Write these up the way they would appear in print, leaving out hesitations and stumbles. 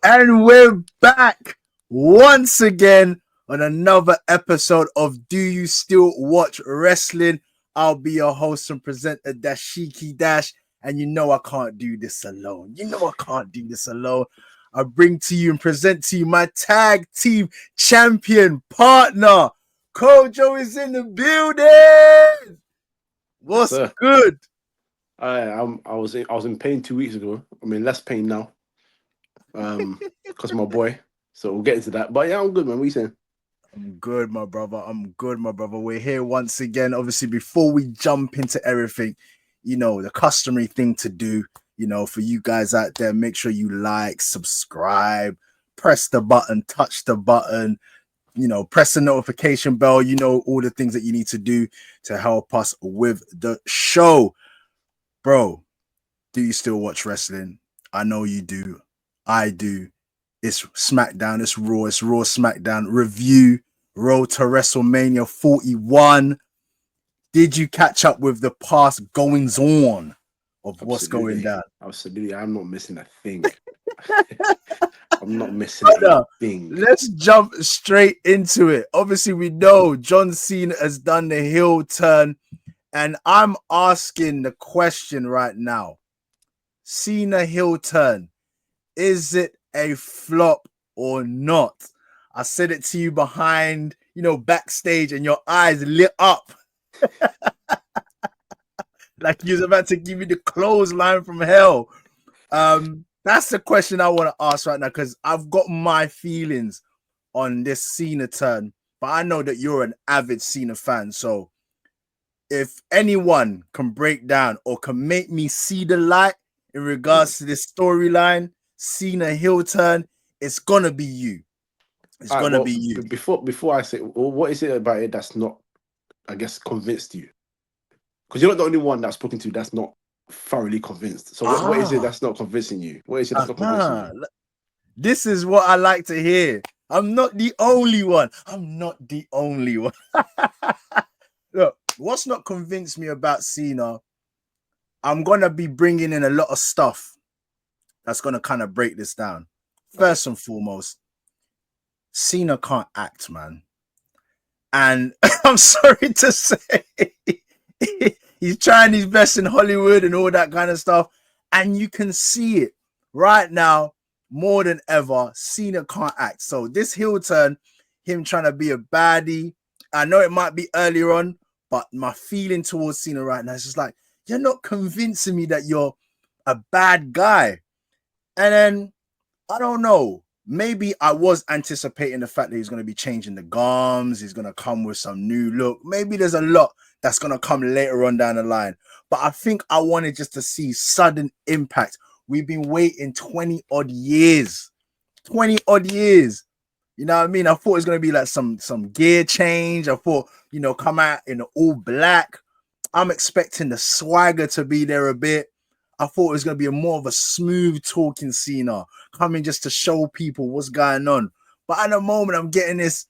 And we're back once again on another episode of Do You Still Watch Wrestling? I'll be your host and presenter, Dashiki Dash. And you know I can't do this alone. I bring to you and present to you my tag team champion partner. Kojo is in the building. Yes, What's sir. good? I was in pain 2 weeks ago. I'm in less pain now. Because of my boy. So we'll get into that. But yeah, I'm good, man. What are you saying? I'm good, my brother. We're here once again. Obviously, before we jump into everything, the customary thing to do, for you guys out there, make sure you like, subscribe, press the button, touch the button, press the notification bell, all the things that you need to do to help us with the show. Bro, do you still watch wrestling? I know you do. I do. It's SmackDown, it's Raw SmackDown review, Road to WrestleMania 41. Did you catch up with the past goings on of what's going Absolutely. down? Absolutely. I'm not missing a thing. I'm not missing a thing. Let's jump straight into it. Obviously, we know John Cena has done the heel turn, and I'm asking the question right now. Cena heel turn, is it a flop or not? I said it to you behind, backstage, and your eyes lit up like you was about to give me the clothesline from hell. That's the question I want to ask right now because I've got my feelings on this Cena turn, but I know that you're an avid Cena fan. So if anyone can break down or can make me see the light in regards to this storyline, Cena heel turn, it's gonna be you. It's All right, gonna well, be you. before I say, well, what is it about it that's not, I guess, convinced you? Because you're not the only one that's spoken to that's not thoroughly convinced. So what is it Ah, that's not convincing you? What is it that's not convincing uh-huh. you? This is what I like to hear. I'm not the only one. I'm not the only one. Look, what's not convinced me about Cena, I'm going to be bringing in a lot of stuff that's going to kind of break this down. Okay. First and foremost, Cena can't act, man. And I'm sorry to say, he's trying his best in Hollywood and all that kind of stuff. And you can see it right now more than ever. Cena can't act. So this heel turn, him trying to be a baddie, I know it might be earlier on, but my feeling towards Cena right now is just like, you're not convincing me that you're a bad guy. And then, I don't know. Maybe I was anticipating the fact that he's going to be changing the gums. He's going to come with some new look. Maybe there's a lot that's going to come later on down the line. But I think I wanted just to see sudden impact. We've been waiting 20 odd years. 20 odd years. You know what I mean? I thought it was going to be like some gear change. I thought, come out in all black. I'm expecting the swagger to be there a bit. I thought it was going to be more of a smooth talking Cena coming just to show people what's going on. But at the moment, I'm getting this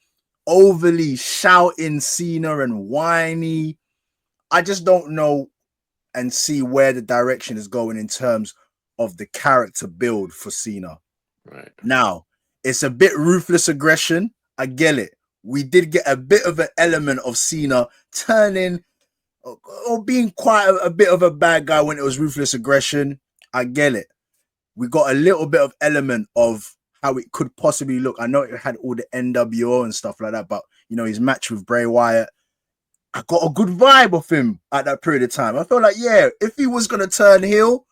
overly shouting Cena and whiny. I just don't know and see where the direction is going in terms of the character build for Cena. Right. Now, it's a bit ruthless aggression. I get it. We did get a bit of an element of Cena turning or being quite a bit of a bad guy when it was ruthless aggression. I get it. We got a little bit of element of how it could possibly look. I know it had all the NWO and stuff like that, but his match with Bray Wyatt, I got a good vibe of him at that period of time. I felt like, yeah, if he was gonna turn heel,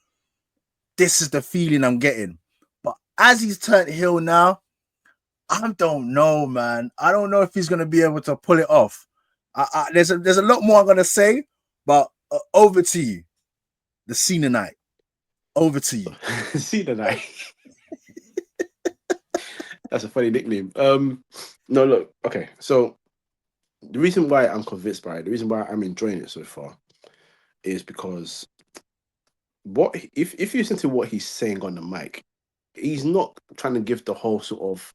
this is the feeling I'm getting. But as he's turned heel now, I don't know, man. I don't know if he's gonna be able to pull it off. There's a lot more I'm gonna say, but over to you, the Cena night. Over to you. See the night. That's a funny nickname. No, look, okay. So the reason why I'm convinced by it, the reason why I'm enjoying it so far, is because what if you listen to what he's saying on the mic, he's not trying to give the whole sort of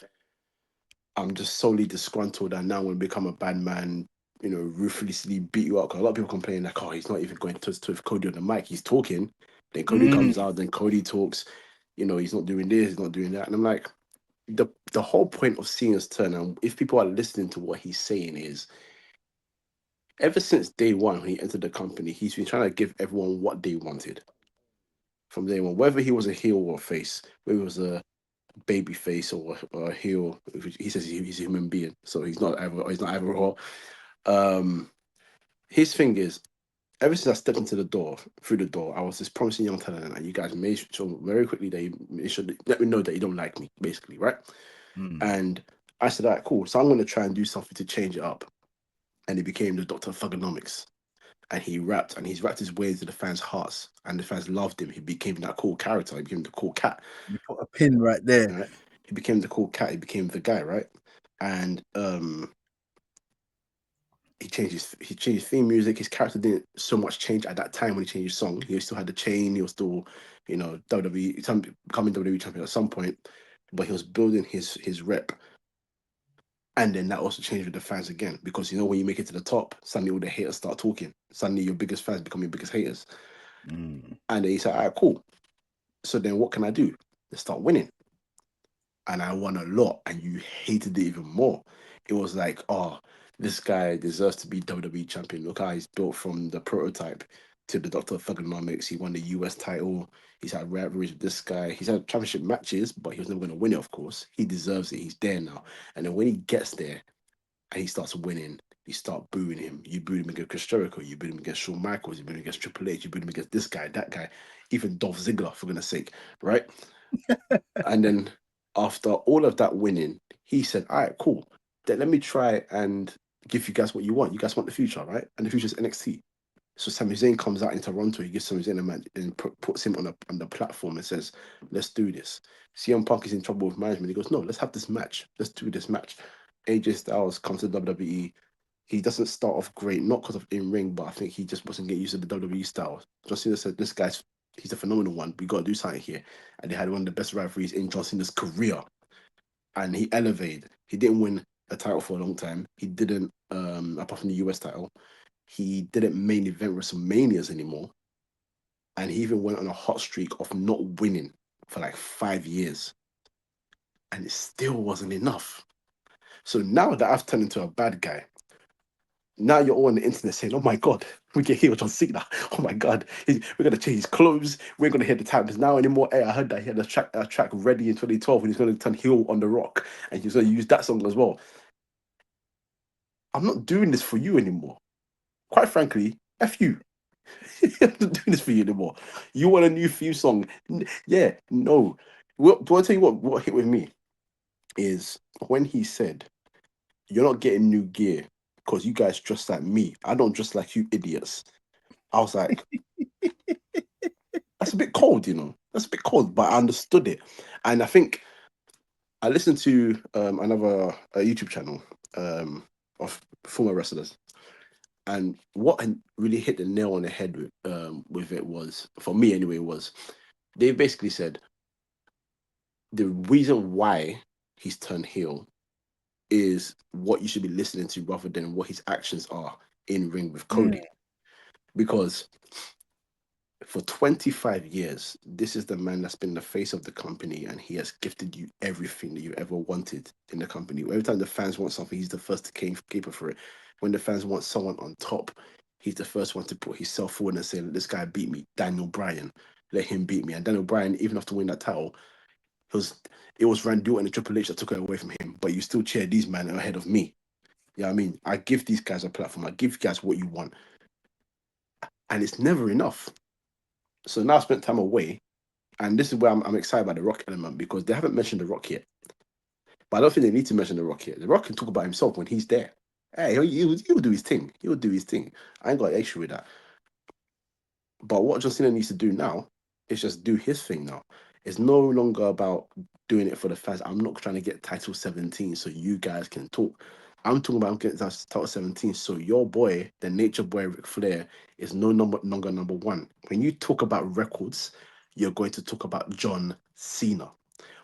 I'm just solely disgruntled and now I'm going to become a bad man, ruthlessly beat you up. 'Cause a lot of people complain like, oh, he's not even going to with Cody on the mic. He's talking, then Cody comes out, then Cody talks. he's not doing this, he's not doing that. And I'm like, the whole point of Cena's turn, and if people are listening to what he's saying, is ever since day one when he entered the company, he's been trying to give everyone what they wanted from day one, whether he was a heel or a face, whether he was a baby face or a heel. He says he's a human being, so he's not ever raw. Um, his thing is, ever since I stepped into the door, through the door, I was this promising young talent, and you guys made sure very quickly that you should let me know that you don't like me, basically, right? Mm. And I said, all right, cool. So I'm going to try and do something to change it up. And he became the Doctor of Thugonomics. And he's rapped his way into the fans' hearts, and the fans loved him. He became that cool character. He became the cool cat, You put a pin right there. right? He became the cool cat. He became the guy, right? And he changed his theme music. His character didn't so much change at that time when he changed his song. He still had the chain. He was still, WWE, becoming WWE champion at some point, but he was building his rep. And then that also changed with the fans again, because when you make it to the top, suddenly all the haters start talking. Suddenly your biggest fans become your biggest haters. Mm. And then he said, all right, cool. So then what can I do? Let's start winning. And I won a lot, and you hated it even more. It was like, oh, this guy deserves to be WWE champion. Look how he's built from the prototype to the Doctor of Thugonomics. He won the US title. He's had rivalries with this guy. He's had championship matches, but he was never going to win it, of course. He deserves it. He's there now. And then when he gets there and he starts winning, you start booing him. You booed him against Chris Jericho. You booed him against Shawn Michaels. You booed him against Triple H. You booed him against this guy, that guy, even Dolph Ziggler, for goodness sake, right? And then after all of that winning, he said, all right, cool. Then let me try and give you guys what you want. You guys want the future, right? And the future is NXT. So Sami Zayn comes out in Toronto. He gives Sami Zayn a match and puts him on the platform and says, let's do this. CM Punk is in trouble with management. He goes, no, let's have this match. Let's do this match. AJ Styles comes to WWE. He doesn't start off great, not because of in ring, but I think he just wasn't getting used to the WWE style. John Cena said, this guy's he's a phenomenal one. We got to do something here. And they had one of the best rivalries in John Cena's career. And he elevated. He didn't win a title for a long time. He didn't, apart from the US title, he didn't main event WrestleManias anymore. And he even went on a hot streak of not winning for like 5 years. And it still wasn't enough. So now that I've turned into a bad guy, now you're all on the internet saying, "Oh my God, we can hear John Cena. Oh my God, we're gonna change his clothes. We're gonna hear the titles now anymore." Hey, I heard that he had a track ready in 2012 when he's gonna turn heel on The Rock, and he's gonna use that song as well. I'm not doing this for you anymore. Quite frankly, f you. I'm not doing this for you anymore. You want a new theme song? Yeah, no. Do I tell you what hit with me is when he said, "You're not getting new gear because you guys dress like me. I don't dress like you idiots." I was like, that's a bit cold, That's a bit cold, but I understood it. And I think I listened to another YouTube channel of former wrestlers. And what really hit the nail on the head with it was, for me anyway, was they basically said the reason why he's turned heel is what you should be listening to rather than what his actions are in ring with Mm. Cody. Because for 25 years, this is the man that's been the face of the company, and he has gifted you everything that you ever wanted in the company. Every time the fans want something, he's the first to caper for it. When the fans want someone on top, he's the first one to put himself forward and say, "This guy beat me, Daniel Bryan. Let him beat me." And Daniel Bryan, even after winning that title, it was Randy Orton and Triple H that took it away from him. But you still cheer these men ahead of me. Yeah, I mean, I give these guys a platform. I give you guys what you want, and it's never enough. So now I spent time away, and this is where I'm excited about the Rock element, because they haven't mentioned the Rock yet. But I don't think they need to mention the Rock yet. The Rock can talk about himself when he's there. Hey, he'll do his thing. He'll do his thing. I ain't got an issue with that. But what John Cena needs to do now is just do his thing now. It's no longer about doing it for the fans. I'm not trying to get title 17 so you guys can talk. I'm talking about getting title 17 so your boy, the nature boy Ric Flair, is no longer number one. When you talk about records, you're going to talk about John Cena.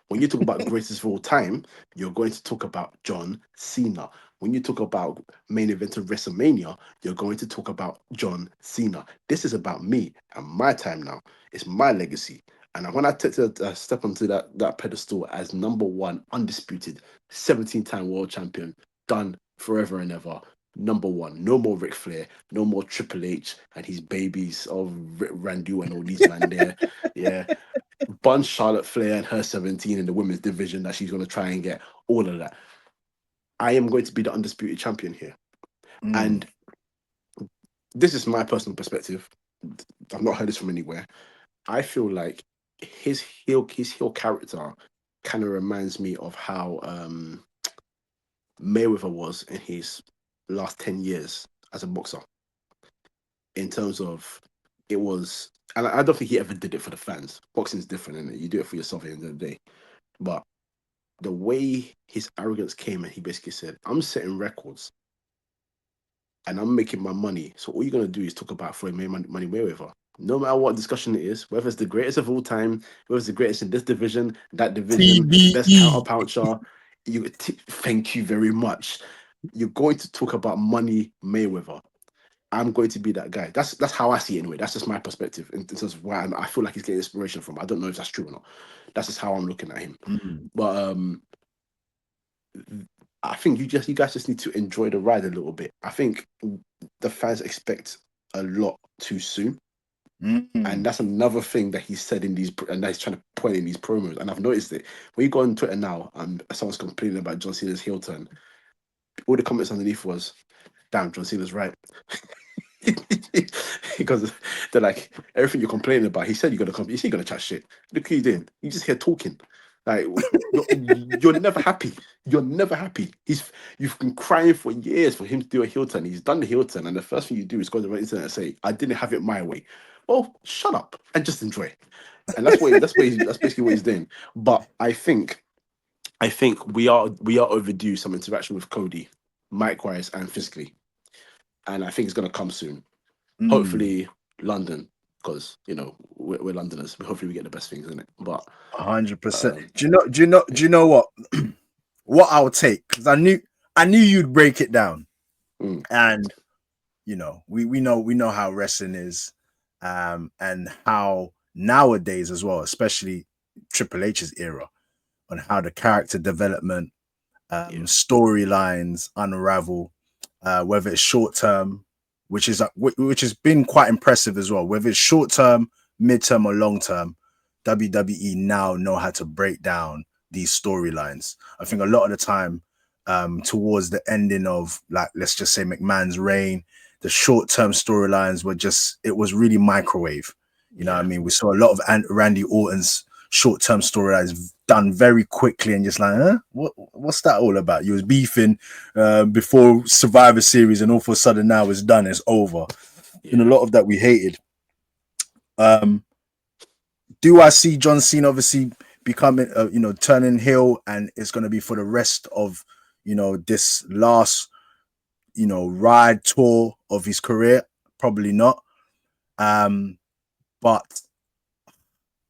When you talk about greatest of all time, you're going to talk about John Cena. When you talk about main event of WrestleMania, you're going to talk about John Cena. This is about me and my time now. It's my legacy. And when I take to step onto that pedestal as number one, undisputed, 17-time world champion, done forever and ever, number one. No more Ric Flair, no more Triple H and his babies of Randu and all these man there. Yeah. Bun Charlotte Flair and her 17 in the women's division that she's going to try and get, all of that. I am going to be the undisputed champion here. And this is my personal perspective. I've not heard this from anywhere. I feel like his heel character kind of reminds me of how Mayweather was in his last 10 years as a boxer. In terms of it was, and I don't think he ever did it for the fans. Boxing's different, isn't it? You do it for yourself at the end of the day. But the way his arrogance came and he basically said, I'm setting records and I'm making my money. So all you're going to do is talk about Floyd Money Mayweather. No matter what discussion it is, whether it's the greatest of all time, whether it's the greatest in this division, that division, best counter puncher, thank you very much. You're going to talk about Money Mayweather. I'm going to be that guy. That's how I see it anyway. That's just my perspective in terms of where I feel like he's getting inspiration from. I don't know if that's true or not. That's just how I'm looking at him. But I think you guys just need to enjoy the ride a little bit. I think the fans expect a lot too soon. And that's another thing that he said in these, and that he's trying to point in these promos. And I've noticed it. When you go on Twitter now and someone's complaining about John Cena's heel turn, all the comments underneath was, damn, John Cena's right. Because they're like, everything you're complaining about, he said you're gonna chat shit. Look who you doing. You just here talking. Like you're never happy. You're never happy. You've been crying for years for him to do a heel turn. He's done the heel turn, and the first thing you do is go to the internet and say, I didn't have it my way. Oh, shut up and just enjoy. And that's basically what he's doing. But I think we are overdue some interaction with Cody, mic-wise and physically. And I think it's gonna come soon. Hopefully London, because we're Londoners. Hopefully we get the best things in it. But 100%. Do you know what? What I'll take, because I knew you'd break it down. And we know how wrestling is, and how nowadays as well, especially Triple H's era, on how the character development, storylines unravel, whether it's short term, which has been quite impressive as well, whether it's short term, mid term, or long term. WWE now know how to break down these storylines. I think a lot of the time, towards the ending of, like, let's just say McMahon's reign, the short-term storylines it was really microwave. You know what I mean? We saw a lot of Randy Orton's short-term storylines done very quickly and just like, what's that all about? You was beefing before Survivor Series, and all of a sudden now it's done, it's over. And a lot of that we hated. Do I see John Cena obviously becoming, turning heel, and it's going to be for the rest of, this last, ride tour of his career? Probably not. But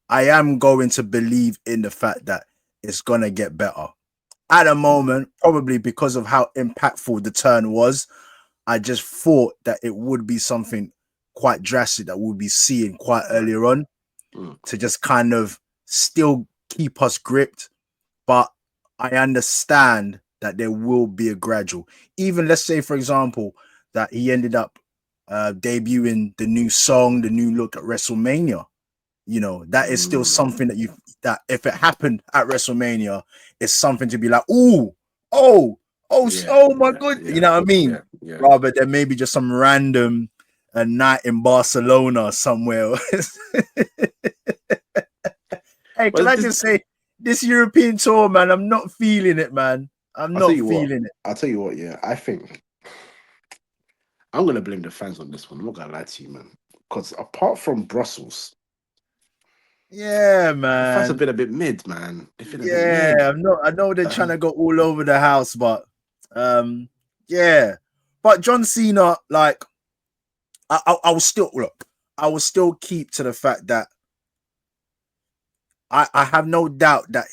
I am going to believe in the fact that it's going to get better. At the moment, probably because of how impactful the turn was, I just thought that it would be something quite drastic that we'll be seeing quite earlier on, to just kind of still keep us gripped. But I understand that there will be a gradual. Even, let's say, for example, that he ended up debuting the new song, the new look at WrestleMania. That is still something that if it happened at WrestleMania, it's something to be like, oh my God. You know what I mean? Yeah. Rather than maybe just some random night in Barcelona somewhere. Hey, can I just say, this European tour, man, I'm not feeling it, man. I'm not feeling it. I'll tell you what, I think I'm going to blame the fans on this one. I'm not going to lie to you, man. Because apart from Brussels, yeah, man, the fans have been a bit mid, man. They've been a bit mid. I know they're trying to go all over the house, but yeah. But John Cena, like, I will still keep to the fact that I have no doubt that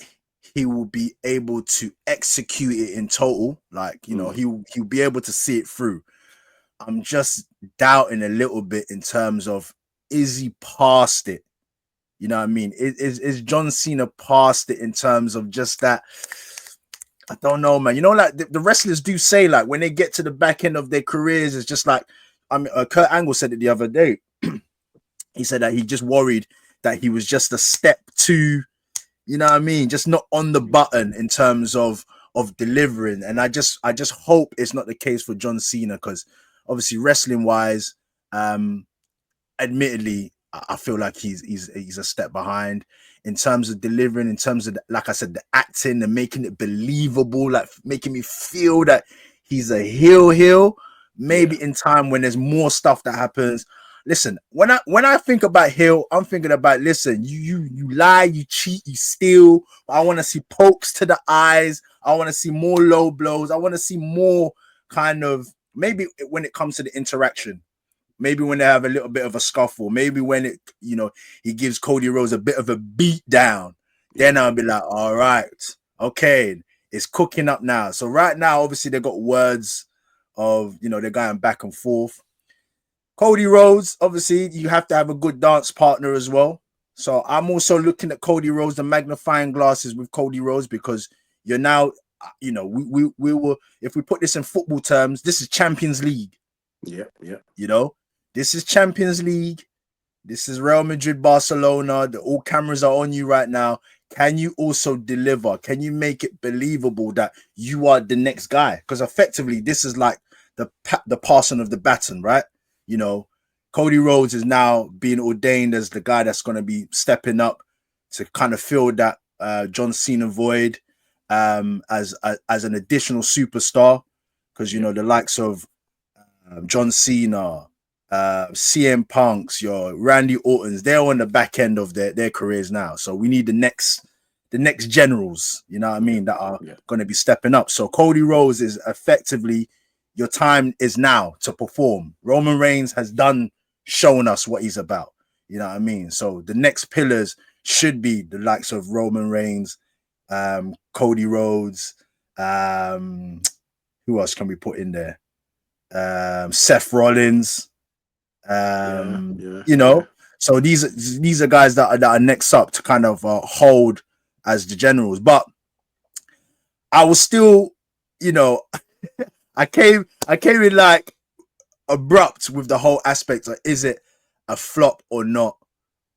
he will be able to execute it in total. Like, he'll be able to see it through. I'm just doubting a little bit in terms of, is he past it? You know what I mean? Is John Cena past it in terms of just that? I don't know, man. You know, like the wrestlers do say, like when they get to the back end of their careers, it's just like, I mean, Kurt Angle said it the other day. He said that he just worried that he was just a step too, you know what I mean, just not on the button in terms of delivering. And I just hope it's not the case for John Cena, because obviously wrestling wise, admittedly, I feel like he's a step behind in terms of delivering, in terms of like I said, the acting and making it believable, like making me feel that he's a heel. Yeah, Maybe in time when there's more stuff that happens. Listen, when I think about heel, I'm thinking about, listen, you lie, you cheat, you steal. I want to see pokes to the eyes. I want to see more low blows. I want to see more kind of, maybe when it comes to the interaction. Maybe when they have a little bit of a scuffle, maybe when he gives Cody Rhodes a bit of a beat down, then yeah, I'll be like, all right, okay, it's cooking up now. So right now, obviously, they got words of, they're going back and forth. Cody Rhodes, obviously, you have to have a good dance partner as well. So I'm also looking at Cody Rhodes, the magnifying glasses with Cody Rhodes, because you're now, we will, if we put this in football terms, this is Champions League. yeah, yeah, You know, this is Champions League. This is Real Madrid, Barcelona. All cameras are on you right now. Can you also deliver? Can you make it believable that you are the next guy? Because effectively, this is like the passing of the baton, right? You know, Cody Rhodes is now being ordained as the guy that's going to be stepping up to kind of fill that John Cena void, as an additional superstar. Because yeah, the likes of John Cena, CM Punks, your Randy Ortons, they're on the back end of their careers now. So we need the next generals, you know what I yeah, mean, that are yeah, going to be stepping up. So Cody Rhodes is effectively, your time is now to perform. Roman Reigns has shown us what he's about. You know what I mean? So the next pillars should be the likes of Roman Reigns, Cody Rhodes. Who else can we put in there? Seth Rollins. yeah, Um, yeah, you yeah. know, so these are guys that are next up to kind of hold as the generals. But I was still, you know, I came in like abrupt with the whole aspect of, is it a flop or not?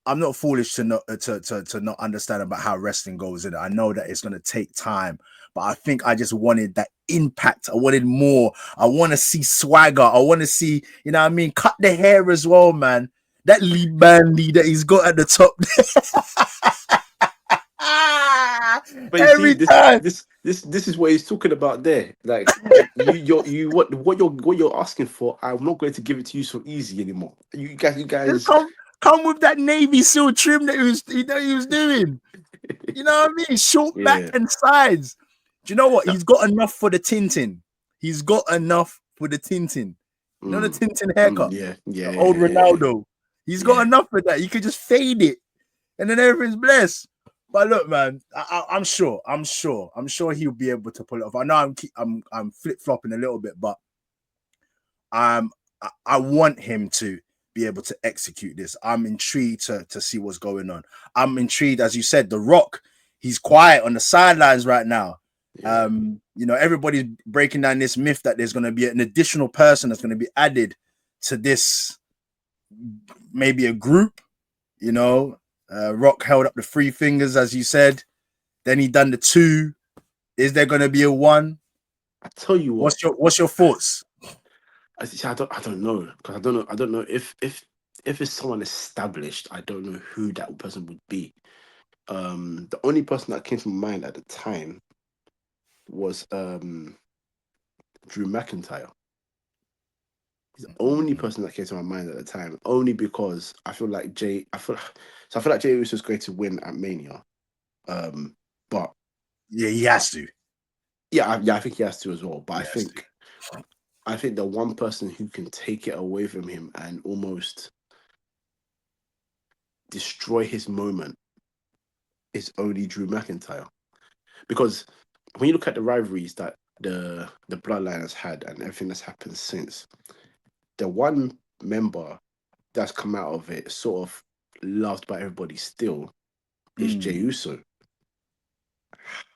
I'm not foolish to not to not understand about how wrestling goes in it. I know that it's gonna take time, but I think I just wanted that impact. I wanted more. I want to see swagger. I want to see, what I mean, cut the hair as well, man. That lead bandy that he's got at the top. But you see, Every time. this is what he's talking about there. Like you what you're asking for. I'm not going to give it to you so easy anymore. You Just guys. come with that Navy SEAL trim that he was doing. You know what I mean? Short back Yeah. and sides. Do you know what? He's got enough for the Tintin. He's got enough for the Tintin. You know the Mm, Tintin haircut? yeah, yeah, The yeah, old yeah, yeah. Ronaldo. He's got Yeah. enough for that. You could just fade it and then everything's blessed. But look, man, I'm sure he'll be able to pull it off. I know I'm flip flopping a little bit, but um, I want him to be able to execute this. I'm intrigued to see what's going on. I'm intrigued, as you said, The Rock. He's quiet on the sidelines right now. Yeah. Everybody's breaking down this myth that there's going to be an additional person that's going to be added to this, maybe a group. Rock held up the three fingers, as you said. Then he done the two. Is there going to be a one? I tell you what. What's your thoughts? I don't know, because I don't know if it's someone established. I don't know who that person would be. The only person that came to my mind at the time was Drew McIntyre. He's the only person that came to my mind at the time, only because I feel like Jay Uso is going to win at Mania. But Yeah, he has to. yeah, I think he has to as well. But He has to. I think the one person who can take it away from him and almost destroy his moment is only Drew McIntyre. Because when you look at the rivalries that the bloodline has had and everything that's happened since, the one member that's come out of it sort of loved by everybody still is Jey Mm. Uso.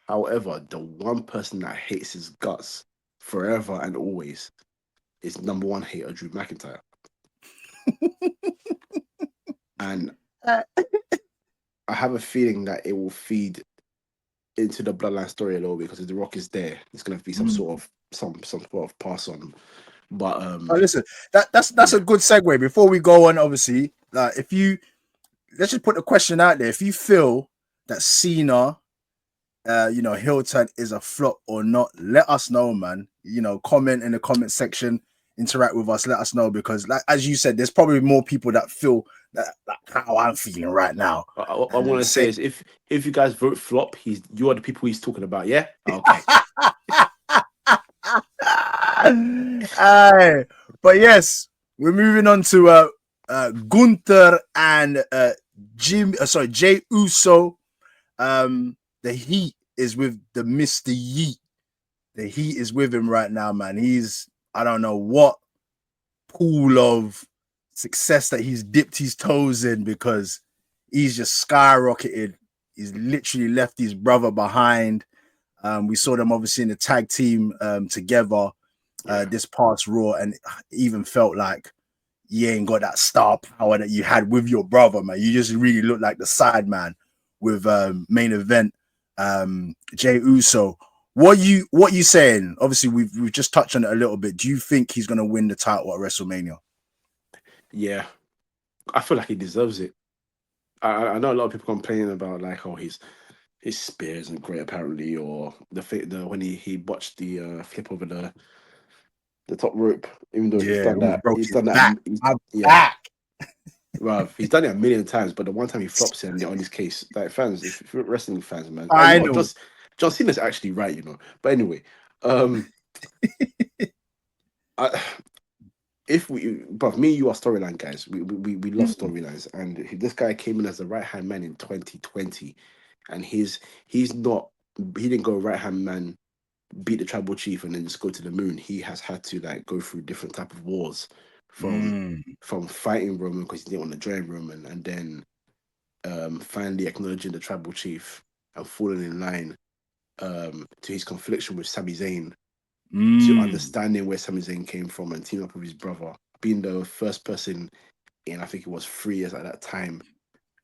However, the one person that hates his guts forever and always is number one hater Drew McIntyre. And Uh, I have a feeling that it will feed into the bloodline story a little bit because if The Rock is there, it's gonna be some sort mm. of some sort of pass on. But Oh, listen, that's a yeah, good segue. Before we go on, obviously, if you let's just put the question out there. If you feel that Cena, heel turn is a flop or not, let us know, man. Comment in the comment section, interact with us, let us know because, like as you said, there's probably more people that feel that like how I'm feeling right now. what I want And to say say, is if you guys vote flop, you are the people he's talking about. Yeah, okay. Aye. But yes, we're moving on to Gunther and Jay Uso. The heat is with the Mr. Yeet. The heat is with him right now, man. I don't know what pool of success that he's dipped his toes in because he's just skyrocketed. He's literally left his brother behind. We saw them obviously in the tag team together Yeah, this past Raw, and even felt like you ain't got that star power that you had with your brother, man. You just really look like the side man with main event Jay Uso. What you saying? Obviously, we've just touched on it a little bit. Do you think he's gonna win the title at WrestleMania? yeah. I feel like he deserves it. I know a lot of people complaining about like, oh, his spear isn't great apparently, or the when he botched the flip over the top rope, even though Yeah, almost broke he's his done that, back. My yeah, back. well, he's done it a million times. But the one time he flops it and on his case, like fans, if you're wrestling fans, man, and you I know what, know. just John Cena's actually right, But anyway, um, I, if but me, and you are storyline guys. We love Mm, storylines, and this guy came in as the right hand man in 2020, and he's not he didn't go right hand man, beat the tribal chief, and then just go to the moon. He has had to like go through different type of wars, from mm, fighting Roman because he didn't want to join Roman, and then finally acknowledging the tribal chief and falling in line to his confliction with Sami Zayn, to mm, understanding where Sami Zayn came from and teaming up with his brother, being the first person in I think it was 3 years at that time,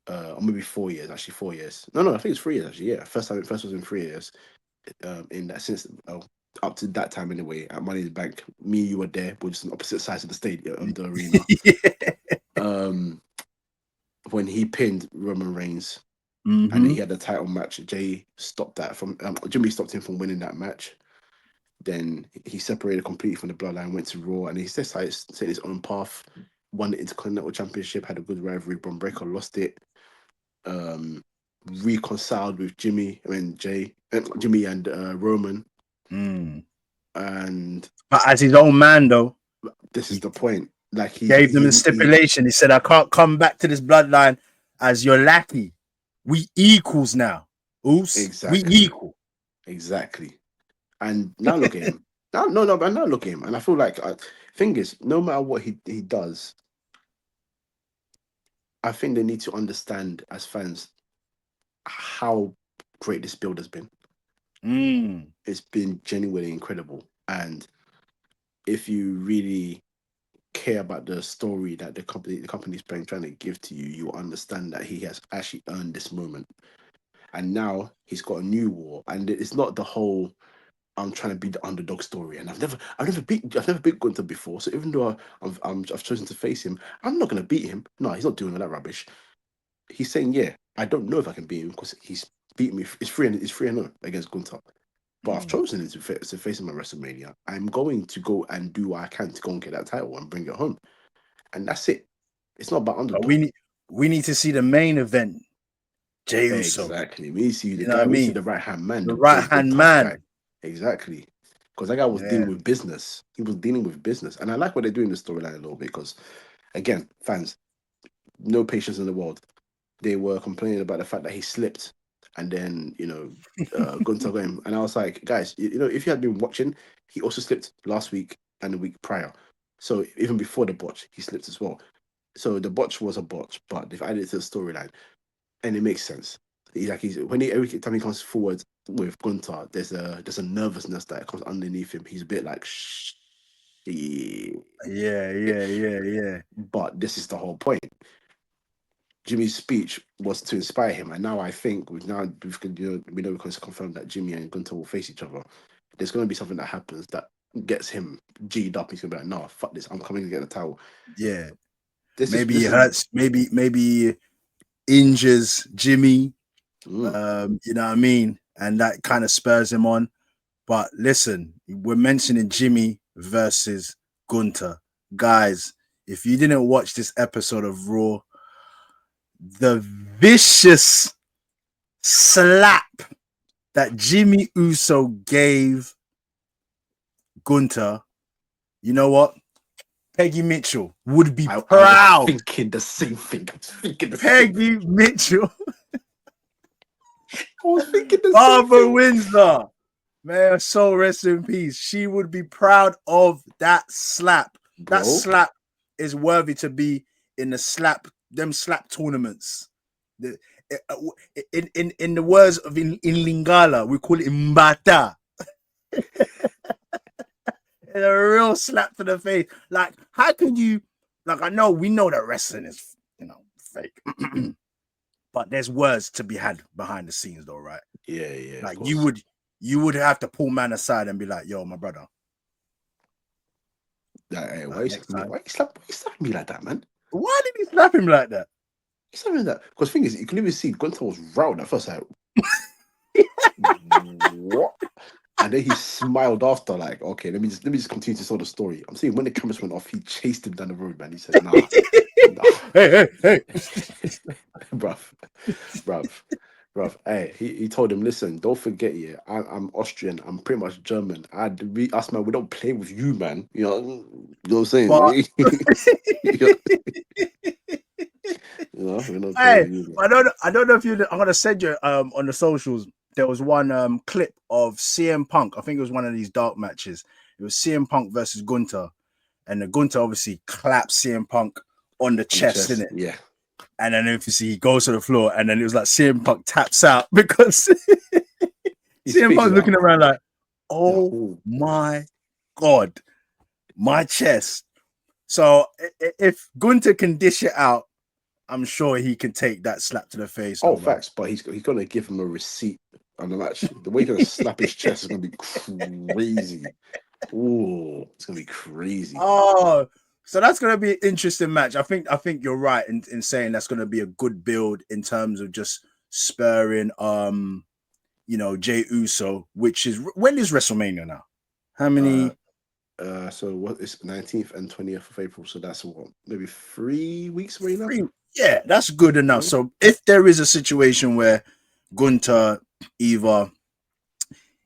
or maybe 4 years, actually 4 years. No, I think it's 3 years actually. Yeah, first was in 3 years. In that sense, up to that time anyway, at Money in the Bank, me and you were there, but just on opposite sides of the stadium of the arena. yeah. Um, when he pinned Roman Reigns, and then Mm-hmm. he had the title match. Jimmy stopped him from winning that match. Then he separated completely from the bloodline, went to Raw, and he decided to take his own path. Won the Intercontinental Championship, had a good rivalry. Braun Breaker lost it. Um, Reconciled with Jimmy and Roman, Mm. and But as his own man, though, this is he the point. Like gave them a stipulation. He said, I can't come back to this bloodline as your lackey. We equals now. Oos. We exactly, equal. exactly. And now look at him. Now, no, but now look at him. And I feel like, thing is, no matter what he does, I think they need to understand as fans how great this build has been. Mm. It's been genuinely incredible. And if you really care about the story that the company's trying to give to you, you understand that he has actually earned this moment. And now he's got a new war. And it's not the whole I'm trying to be the underdog story, and I've never beat Gunther before. So even though I've chosen to face him, I'm not going to beat him. No, he's not doing all that rubbish. He's saying, yeah, I don't know if I can beat him because he's beat me. It's 3-0 against Gunther, but I've Mm. chosen to face him at WrestleMania. I'm going to go and do what I can to go and get that title and bring it home, and that's it. It's not about But underdog. we need to see the main event, Jey Uso. Exactly. We see the You know what guy. I We see mean? the right hand man, The the right the hand tough guy. man. Exactly. Because that guy was Yeah. dealing with business. He was dealing with business, and I like what they're doing in the storyline a little bit. Because again, fans, no patience in the world. They were complaining about the fact that he slipped, and then Gunther got him, and I was like, guys, if you had been watching, he also slipped last week and the week prior. So even before the botch, he slipped as well. So the botch was a botch, but they've added it to the storyline, and it makes sense. He's when he every time he comes forward with Gunter, there's a nervousness that comes underneath him. He's a bit like shh. Yeah. But this is the whole point. Jimmy's speech was to inspire him, and now I think we know we can confirm that Jimmy and Gunter will face each other. There's going to be something that happens that gets him G'd up. He's going to be like, "No, fuck this! I'm coming to get the title." Yeah. This is Maybe he this is hurts. Maybe he injures Jimmy. mm, You know what I mean, and that kind of spurs him on. But listen, we're mentioning Jimmy versus Gunter, guys. If you didn't watch this episode of Raw, the vicious slap that Jimmy Uso gave Gunter, you know what? Peggy Mitchell would be I was proud. thinking the same thing. I was thinking the same. Peggy Mitchell, I was thinking the same Barbara thing. Windsor, may her soul rest in peace. She would be proud of that slap. That Bro, slap is worthy to be in the slap tournaments. The, in the words of in Lingala, we call it mbata. It's a real slap to the face. Like, how can you? Like, we know that wrestling is fake, but there's words to be had behind the scenes, though, right? yeah, of Like, course. you would have to pull man aside and be like, "Yo, my brother, Hey, next time." why you slapping me like that, man? Why did he slap him like that? You slapping me like that? Because thing is, you can even see Gunter was riled at first, like what? And then he smiled after, like, okay, let me just continue to tell the story. I'm saying when the cameras went off, he chased him down the road, man. He said, nah, nah. Hey. bruv, bruv, bruv. Hey, he told him, listen, don't forget, yeah, I'm Austrian, I'm pretty much German. Us, man, we don't play with you, man. You know what I'm saying? But you know, we don't play hey, with you, man. I don't know if you. I'm gonna send you on the socials. There was one clip of CM Punk. I think it was one of these dark matches. It was CM Punk versus Gunter, and the Gunter obviously claps CM Punk on the On the chest, chest, innit? yeah. And then if you see he goes to the floor, and then it was like CM Punk taps out because His CM face is Punk's like, looking around like, yeah, oh oh, my god, my chest. So if Gunter can dish it out, I'm sure he can take that slap to the face. oh, Of facts. But he's gonna give him a receipt on the match. The way he's gonna slap his chest is gonna be crazy. Ooh, it's gonna be crazy. oh, so that's gonna be an interesting match. I think you're right in saying that's gonna be a good build in terms of just spurring Jey Uso, which is when is WrestleMania now? How Uh, many? so what is 19th and 20th of April? So that's what, maybe 3 weeks away now. 3. Yeah, that's good enough. Yeah. So if there is a situation where Gunter either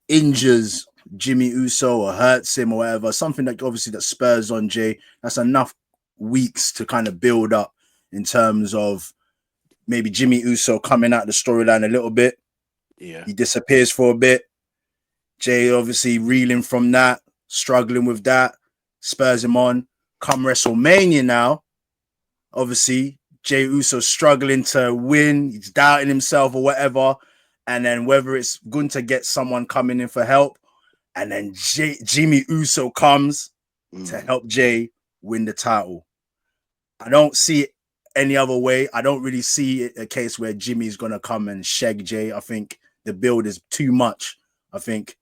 injures Jimmy Uso or hurts him or whatever, something that obviously that spurs on Jay, that's enough weeks to kind of build up in terms of maybe Jimmy Uso coming out the storyline a little bit. Yeah. He disappears for a bit. Jay obviously reeling from that, struggling with that, spurs him on. Come WrestleMania now, obviously Jey Uso struggling to win, he's doubting himself or whatever, and then whether it's Gunter gets someone coming in for help, and then Jimmy Uso comes to help Jay win the title. I don't see it any other way. I don't really see it a case where Jimmy's gonna come and shag Jay. I think the build is too much. I think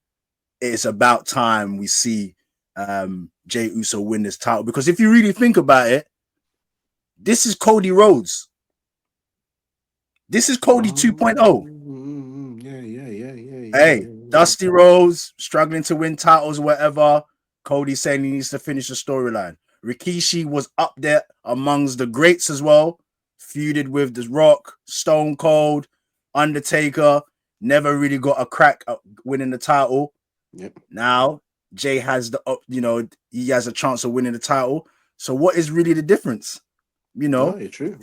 it's about time we see Jey Uso win this title, because if you really think about it, this is Cody Rhodes. This is Cody 2.0. Hey, Yeah. Dusty Rhodes struggling to win titles, whatever. Cody saying he needs to finish the storyline. Rikishi was up there amongst the greats as well. Feuded with The Rock, Stone Cold, Undertaker. Never really got a crack at winning the title. Yep. Now Jay has he has a chance of winning the title. So what is really the difference? No, you're true.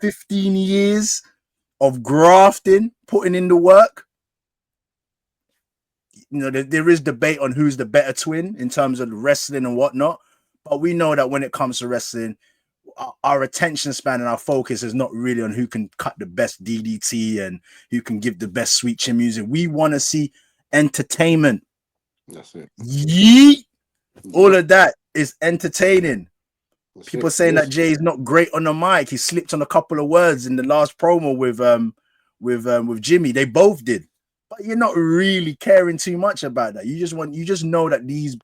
15 years of grafting, putting in the work. There is debate on who's the better twin in terms of wrestling and whatnot. But we know that when it comes to wrestling, our attention span and our focus is not really on who can cut the best DDT and who can give the best sweet chin music. We want to see entertainment. That's it. Yeet. All Yep. of that is entertaining. That's People it. saying that Yes. Jay's not great on the mic. He slipped on a couple of words in the last promo with Jimmy. They both did, but you're not really caring too much about that. You just know that these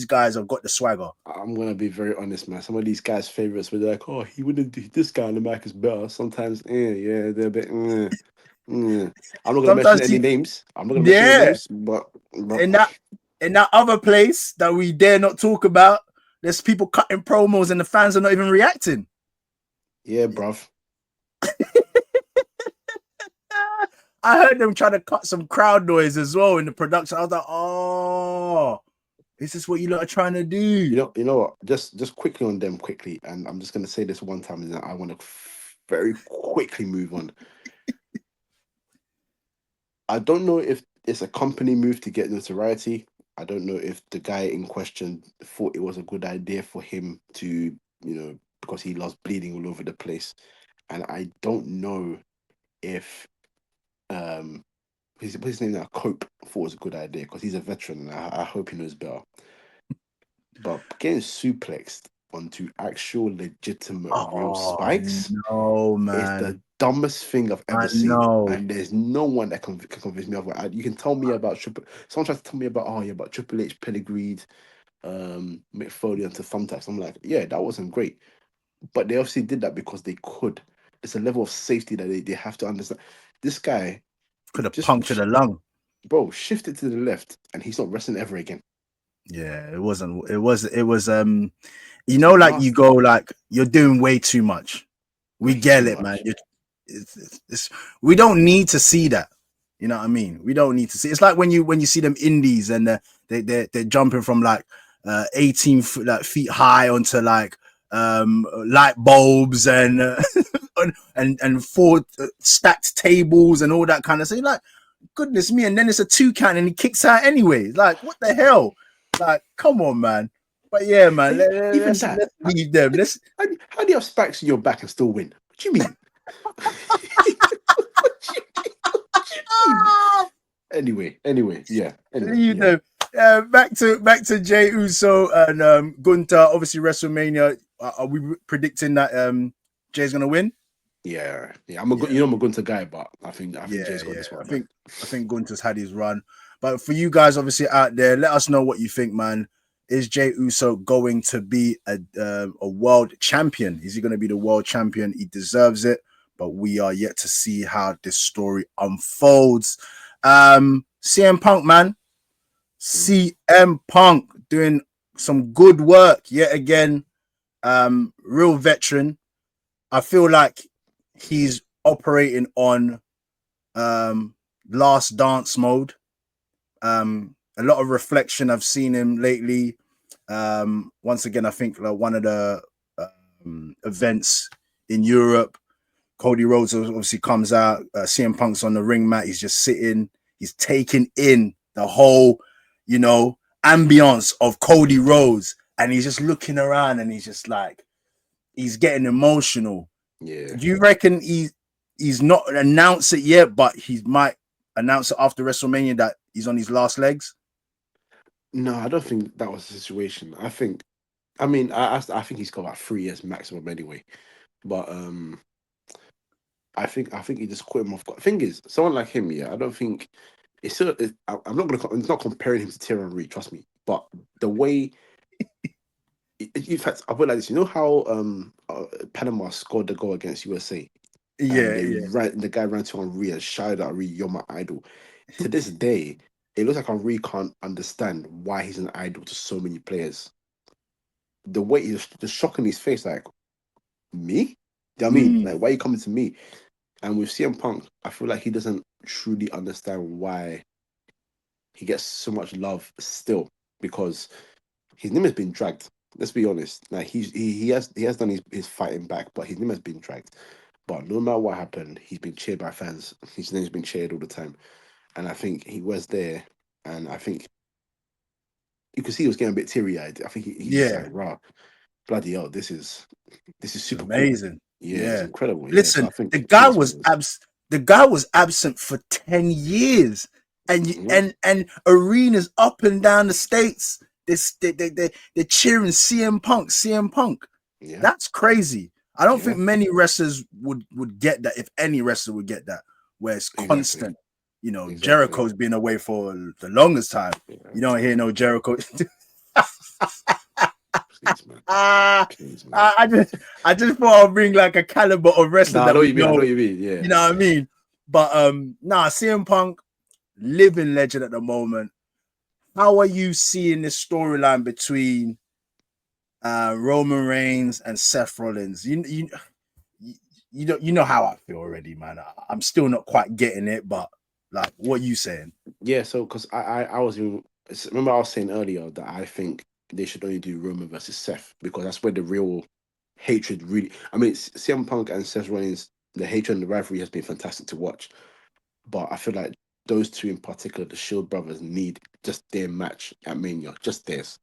guys have got the swagger. I'm gonna be very honest, man. Some of these guys' favorites were like, "Oh, he wouldn't do this guy on the mic is better." Sometimes, yeah, they're a bit. I'm not gonna mention Sometimes any he, names. I'm not gonna mention any yeah, names, but in that other place that we dare not talk about, there's people cutting promos and the fans are not even reacting. yeah, bruv. I heard them trying to cut some crowd noise as well in the production. I was like, oh, is this what you lot are trying to do? You know what? Just quickly on them, quickly, and I'm just gonna say this one time, and then I want to very quickly move on. I don't know if it's a company move to get notoriety. I don't know if the guy in question thought it was a good idea for him to, because he loves bleeding all over the place. And I don't know if what's his name now, Cope, thought it was a good idea because he's a veteran and I hope he knows better. But getting suplexed onto actual legitimate real Oh spikes no, is man! the dumbest thing I've I ever seen, know. and there's no one that can convince me of it. You can tell me about Triple. Someone tries to tell me about about Triple H pedigreed, Mick Foley onto thumbtacks. I'm like, yeah, that wasn't great, but they obviously did that because they could. It's a level of safety that they have to understand. This guy Could have just, punctured a lung. bro, shifted to the left, and he's not wrestling ever again. Yeah, it wasn't. It was. It's Like you nasty. go like you're doing way too much. We Way get too it, man. much. We don't need to see that. You know what I mean? We don't need to see. It's like when you see them indies and they're jumping from like 18 foot, like, feet high onto like light bulbs and and four stacked tables and all that kind of thing. Like, goodness me! And then it's a 2 count and he kicks out anyway. Like, what the hell? Like, come on, man. But yeah, man. Even that. Let's leave them. Let's How do you have spikes in your back and still win? What do you mean? What do you mean? Anyway, yeah. Anyway, you yeah. know. Back to Jey Uso and Gunter. Obviously, WrestleMania. Are we predicting that Jay's gonna win? Yeah. Yeah, I'm a Gunter guy, but I think Jay's got yeah. this I one, man. think I think Gunter's had his run. But for you guys, obviously out there, let us know what you think, man. Is Jey Uso going to be a world champion? Is he going to be the world champion? He deserves it, but we are yet to see how this story unfolds. CM Punk, man, Mm. CM Punk doing some good work yet again. Real veteran. I feel like he's operating on last dance mode. A lot of reflection. I've seen him lately. Once again, I think like one of the events in Europe, Cody Rhodes obviously comes out. CM Punk's on the ring mat. He's just sitting. He's taking in the whole, ambience of Cody Rhodes, and he's just looking around, and he's just like, he's getting emotional. Yeah. Do you reckon he's not announced it yet, but he might announce it after WrestleMania that he's on his last legs? No, I don't think that was the situation. I think he's got about 3 years maximum anyway. But I think he just quit him off. Thing is, someone like him, yeah, I don't think it's still. I'm not gonna. It's not comparing him to Tyron Reed. Trust me. But the way, in fact, I put it like this. You know how Panama scored the goal against USA, and Yeah, yeah. the guy ran to Henri and shouted at Henri, "You're my idol." To this day, it looks like Henri can't understand why he's an idol to so many players. The way he's the shock in his face, like me. Do you know what I mean? Mm, Like, why are you coming to me? And with CM Punk, I feel like he doesn't truly understand why he gets so much love still because his name has been dragged. Let's be honest. Like he has done his fighting back, but his name has been dragged. But no matter what happened, he's been cheered by fans. His name's been cheered all the time. And I think he was there, and I think you could see he was getting a bit teary eyed. I think he's just like, yeah. rah. bloody hell, this is super cool. Amazing. Yeah, it's Yeah. incredible. Yeah, so Listen, I think the I think guy that's what was it is. absent for 10 years. And Mhm. and arenas up and down the states, they're cheering CM Punk, CM Punk. Yeah, That's crazy. I don't yeah, think many wrestlers would get that, if any wrestler would get that, where it's exactly, constant. You know, exactly. Jericho's been away for the longest time. Yeah, You don't hear no Jericho. please, man, Ah, please, man. I just thought I'll bring like a caliber of wrestling Nah, I that know what we you mean. I know know. what you mean. Yeah, You know what I mean? But nah, CM Punk, living legend at the moment. How are you seeing this storyline between Roman Reigns and Seth Rollins? You know how I feel already, man. I'm still not quite getting it, but like, what are you saying? yeah. So, because I was remember I was saying earlier that I think they should only do Roman versus Seth because that's where the real hatred really. I mean, CM Punk and Seth Rollins, the hatred and the rivalry has been fantastic to watch. But I feel like those two in particular, the Shield brothers, need just their match at Mania, just theirs,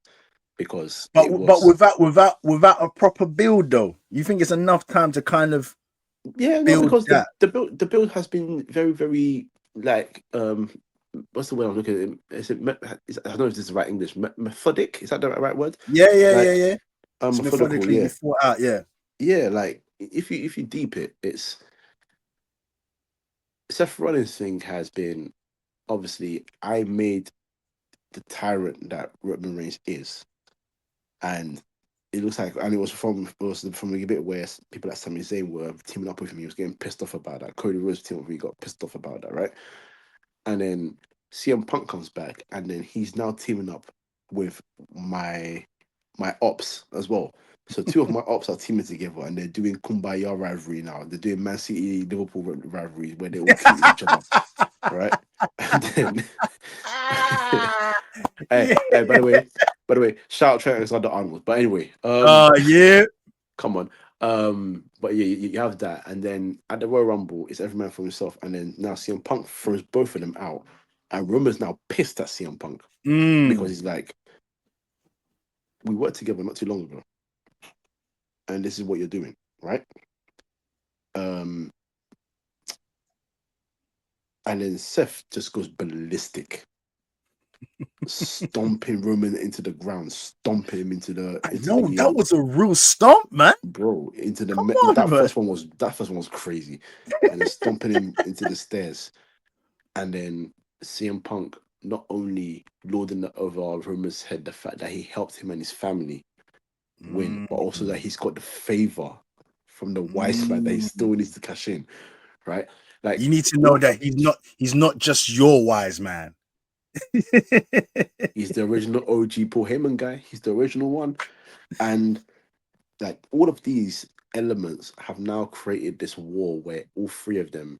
because it But was. without a proper build, though, you think it's enough time to kind of Yeah, no, build because that? the build has been very very like what's the word I'm looking at? I don't know if this is the right English. Methodic, is that the right word? Yeah, yeah, yeah, Like yeah. It's methodical, methodically yeah, before out. Yeah. yeah. Like if you deep it, it's Seth Rollins thing has been obviously I made the tyrant that Roman Reigns is, and it looks like, and it was from a bit where people like Sami Zayn were teaming up with him. He was getting pissed off about that. Cody Rhodes team up with him, he got pissed off about that, right? And then CM Punk comes back, and then he's now teaming up with my my ops as well. So two of my ops are teaming together, and they're doing Kumbaya rivalry now. They're doing Man City Liverpool rivalry where they're all feuding each other, right? And then, Ah, hey, yeah. hey, by the way, shout out Trent Alexander-Arnold. But anyway, Yeah. come on. But yeah, you have that, and then at the Royal Rumble, it's every man for himself, and then now CM Punk throws both of them out, and Roman's now pissed at CM Punk because Mm. he's like, "We worked together not too long ago, and this is what you're doing, right?" Um, and then Seth just goes ballistic, stomping Roman into the ground, stomping him into the I into know the that was a real stomp, man. bro into the Come that on, man. first one was crazy, and then stomping him into the stairs. And then CM Punk not only lording it over Roman's head the fact that he helped him and his family win, but also that Mm. he's got the favor from the wise man that he still Mm. needs to cash in, right? Like You need to know all that he's not just your wise man. he's the original OG Paul Heyman guy. He's the original one, and like all of these elements have now created this war where all three of them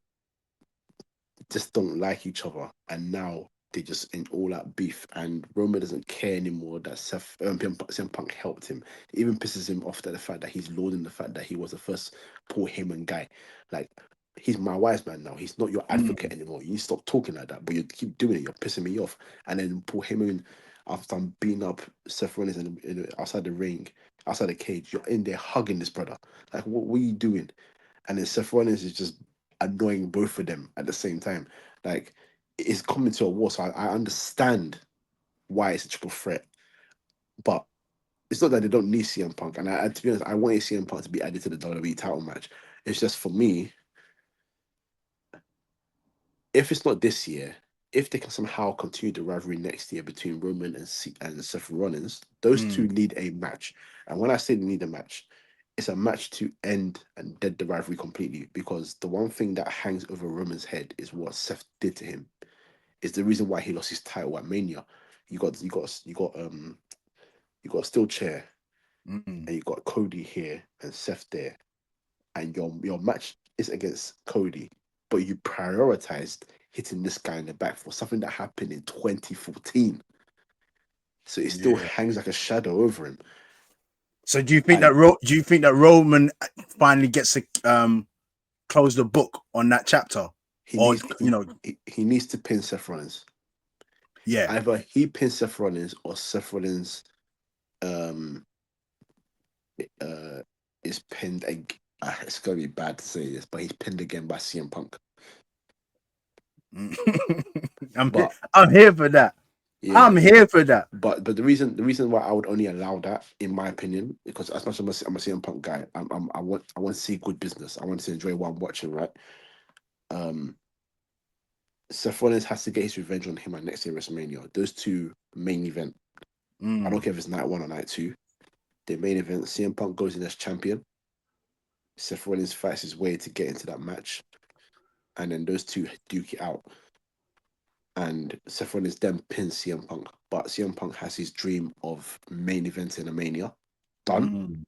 just don't like each other, and now they just in all out beef. And Roman doesn't care anymore that CM Punk helped him. It even pisses him off that the fact that he's lauding the fact that he was the first Paul Heyman guy. Like he's my wise man now. He's not your advocate Mm. anymore. You need to stop talking like that. But you keep doing it. You're pissing me off. And then Paul Heyman, after I'm beating up Seth Rollins outside the ring, outside the cage, you're in there hugging this brother. Like what are you doing? And then Seth Rollins is just annoying both of them at the same time. Like it's coming to a war, so I understand why it's a triple threat, but it's not that they don't need CM Punk. And to be honest, I wanted CM Punk to be added to the WWE title match. It's just for me, if it's not this year, if they can somehow continue the rivalry next year between Roman and Seth Rollins, those two Mm. need a match. And when I say they need a match, it's a match to end and dead the rivalry completely. Because the one thing that hangs over Roman's head is what Seth did to him. Is the reason why he lost his title at Mania. You got a steel chair, Mm. and you got Cody here and Seth there, and your match is against Cody, but you prioritized hitting this guy in the back for something that happened in 2014. So it still Yeah. hangs like a shadow over him. So And do you think that Roman finally gets to close the book on that chapter, he or needs he needs to pin Seth Rollins. yeah, Either he pins Seth Rollins or Seth Rollins um uh, is pinned. It's gonna be bad to say this, but he's pinned again by CM Punk. I'm But I'm here for that. yeah, I'm here for that. but the reason why I would only allow that, in my opinion, because as much as I'm a CM Punk guy, I want to see good business. I want to enjoy what I'm watching. Right. Um, Seth Rollins has to get his revenge on him at next year WrestleMania. Those two main event. I don't Mm, care if it's night one or night two. The main event. CM Punk goes in as champion. Seth Rollins fights his way to get into that match, and then those two duke it out. And Seth Rollins then pins CM Punk, but CM Punk has his dream of main event in a Mania done, mm.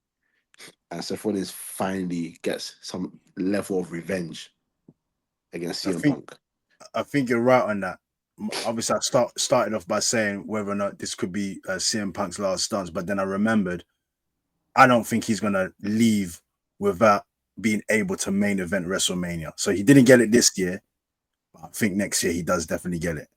and Seth Rollins finally gets some level of revenge against I CM think Punk. I think you're right on that. Obviously, I started off by saying whether or not this could be CM Punk's last dance, but then I remembered I don't think he's gonna leave without being able to main event WrestleMania. So he didn't get it this year. But I think next year he does definitely get it.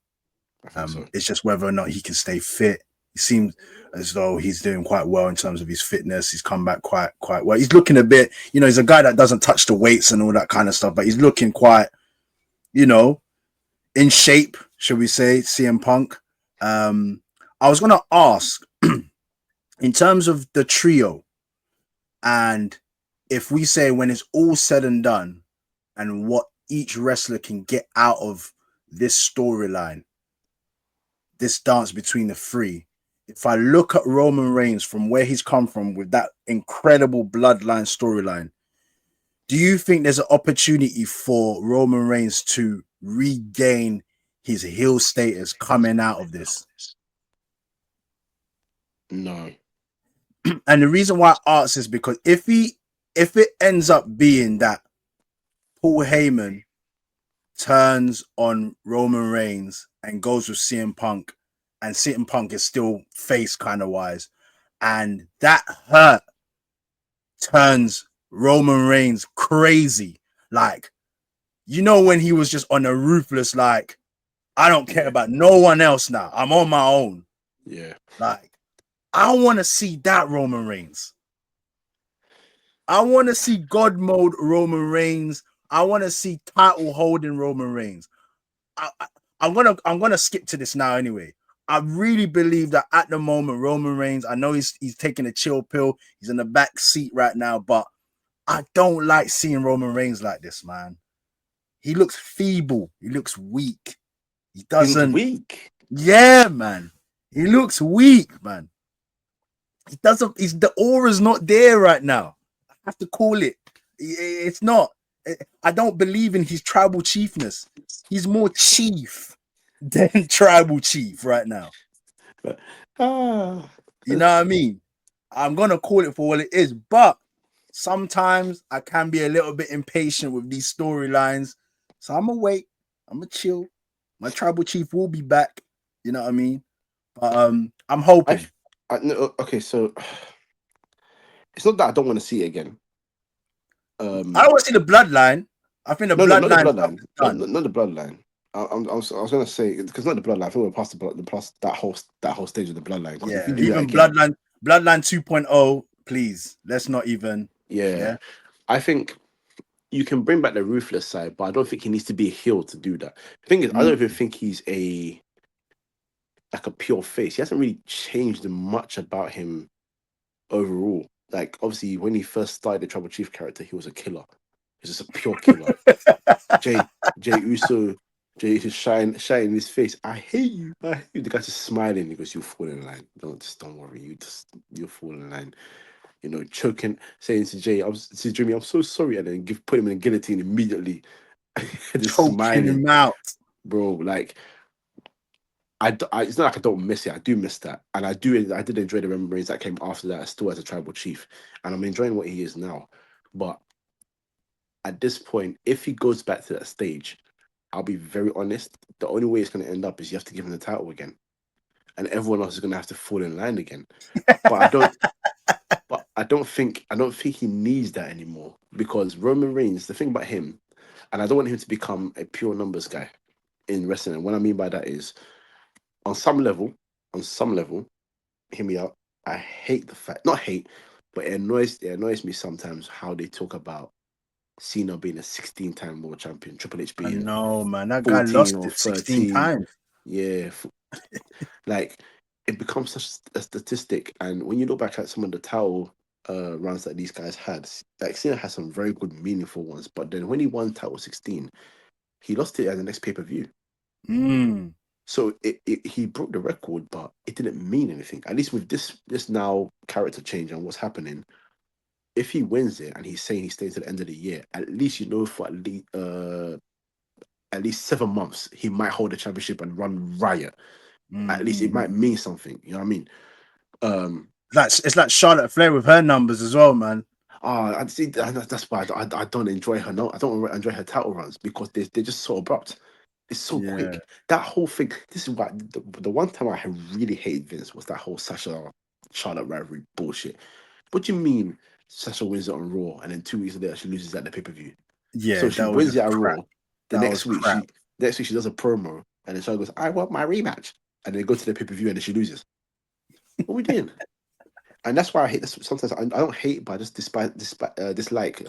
I think so. It's just whether or not he can stay fit. He seems as though he's doing quite well in terms of his fitness. He's come back quite well. He's looking a bit, he's a guy that doesn't touch the weights and all that kind of stuff, but he's looking quite, you know, in shape, should we say, CM Punk. I was gonna ask in terms of the trio, and if we say when it's all said and done, and what each wrestler can get out of this storyline, this dance between the three. If I look at Roman Reigns from where he's come from with that incredible bloodline storyline, do you think there's an opportunity for Roman Reigns to regain his heel status coming out of this? No. And the reason why I ask is because if it ends up being that Paul Heyman turns on Roman Reigns and goes with CM Punk, and CM Punk is still face kind of wise, and that hurt turns Roman Reigns crazy. Like, when he was just on a ruthless, like, I don't care Yeah. about no one else now. I'm on my own. Yeah. Like, I want to see that Roman Reigns. I want to see God mode Roman Reigns. I want to see title holding Roman Reigns. I, I, I'm gonna skip to this now anyway. I really believe that at the moment, Roman Reigns, I know he's taking a chill pill. He's in the back seat right now, but I don't like seeing Roman Reigns like this, man. He looks feeble. He looks weak. He He looks doesn't. weak. Yeah, man. He looks weak, man. He doesn't. The aura's not there right now. I have to call it. It's not. I don't believe in his tribal chiefness. He's more chief than tribal chief right now. Ah. You know what I mean? I'm gonna call it for what it is, but sometimes I can be a little bit impatient with these storylines. So I'm gonna wait. I'm gonna chill. My tribal chief will be back. You know what I mean? But I'm I, hoping. no, okay, so it's not that I don't want to see it again. I Um, don't want to see the bloodline. I think the no, not the bloodline stuff bloodline. is Not, done. not the bloodline. I was gonna say because not the bloodline. I think we're past the plus that whole stage of the bloodline. Because if Yeah, you do that even again, bloodline 2.0, please. Let's not even. yeah, Yeah. I think you can bring back the ruthless side, but I don't think he needs to be a heel to do that. The thing is, I don't Mm. even think he's like a pure face. He hasn't really changed much about him overall. Like obviously, when he first started the Tribal Chief character, he was a killer. He's just a pure killer. Jay Jay Uso, Jay Uso shine in his face. I hate you. I hate you. The guy's just smiling. He goes, "You fall in line. Don't worry. You fall in line." Choking, saying to Jay, to Jimmy, "I'm so sorry," and then put him in a guillotine immediately. Just Choking smiling, him out. bro. Like it's not like I don't miss it. I do miss that, and I did enjoy the memories that came after that. Still as a tribal chief, and I'm enjoying what he is now. But at this point, if he goes back to that stage, I'll be very honest. The only way it's going to end up is you have to give him the title again, and everyone else is going to have to fall in line again. But I don't. But I don't think he needs that anymore because Roman Reigns. The thing about him, and I don't want him to become a pure numbers guy in wrestling. And what I mean by that is, on some level, hear me out. I hate the fact, not hate. But it annoys me sometimes how they talk about Cena being a 16-time world champion, Triple H I being know, man. That guy 14 lost or it 16 13. times. Yeah, like it becomes such a statistic. And when you look back at some of the title runs that these guys had, like Cena had some very good, meaningful ones. But then when he won title 16, he lost it at the next pay per view. Mm, So he broke the record, but it didn't mean anything. At least with this now character change and what's happening, if he wins it and he's saying he stays to the end of the year, at least you know for at least 7 months he might hold the championship and run riot. At least it might mm. mean something. You know what I mean? Um, It's like Charlotte Flair with her numbers as well, man. I see. That's why I don't enjoy her. No, I don't enjoy her title runs because they're just so abrupt. It's so Yeah, quick. That whole thing. This is why the one time I really hated Vince was that whole Sasha Charlotte rivalry bullshit. What do you mean Sasha wins it on Raw and then 2 weeks later she loses at the pay per view? yeah, So she that was wins just it at crap. Raw. The That was crap. next week she does a promo and then Charlotte goes, "I want my rematch," and then go to the pay per view and then she loses. What are we doing? And that's why I hate this. Sometimes I don't hate, but I just dislike that's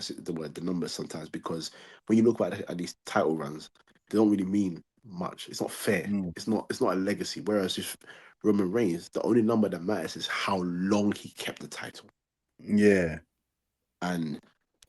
the word, the numbers sometimes, because when you look at these title runs, they don't really mean much. It's not fair. Mm, It's not a legacy. Whereas with Roman Reigns, the only number that matters is how long he kept the title yeah. and